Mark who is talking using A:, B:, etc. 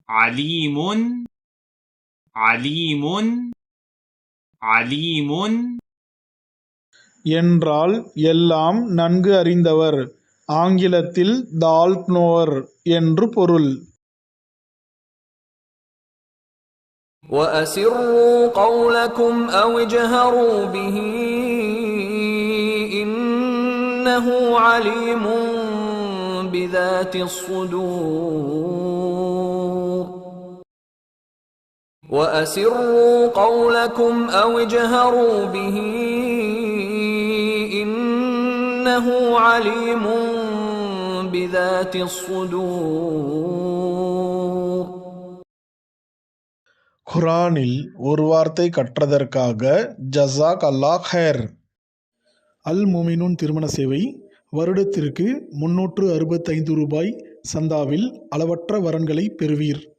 A: عليم عليم عليم
B: என்றால் எல்லாம் நன்கு அறிந்தவர், ஆங்கிலத்தில் தால்க் நோவர் என்று பொருள்.
C: وأسروا قولكم أو اجهروا به إنه عليم بذات الصدور. وأسروا قولكم أو اجهروا به إنه عليم بذات الصدور.
B: குர்ஆனில் ஒரு வார்த்தை கற்றதற்காக ஜஸாக் அல்லாஹ் ஹைர். அல் முமினூன் திருமண சேவை வருடத்திற்கு 365 ரூபாய் சந்தாவில் அளவற்ற வரன்களை பெறுவீர்.